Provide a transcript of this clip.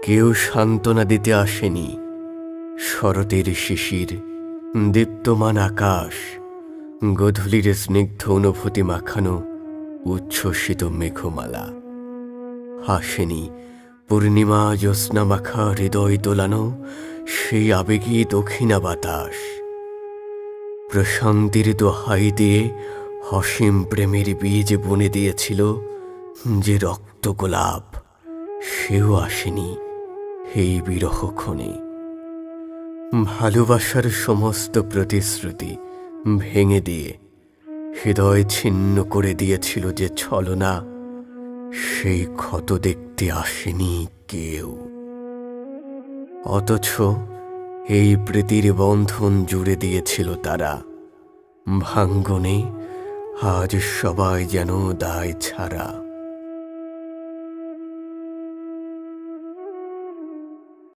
কেউ সান্ত্বনা দিতে আসেনি। শরতের শিশির, দীপ্তমান আকাশ, গধূলির স্নিগ্ধ অনুভূতি মাখানো উচ্ছ্বসিত মেঘমালা। আসেনি পূর্ণিমা জ্যোৎস্না মাখা হৃদয় দোলানো সেই আবেগী দক্ষিণা বাতাস। প্রশান্তির দোহাই দিয়ে অসীম প্রেমের বীজ বুনে দিয়েছিল যে রক্ত গোলাপ, সেও আসেনি এই বিরহক্ষণে। ভালোবাসার সমস্ত প্রতিশ্রুতি ভেঙে দিয়ে হৃদয় ছিন্ন করে দিয়েছিল যে ছলনা, সেই ক্ষত দেখতে আসেনি কেউ। অথচ এই প্রীতির বন্ধন জুড়ে দিয়েছিল তারা। ভাঙ্গনে আজ সবাই যেন দায় ছাড়া।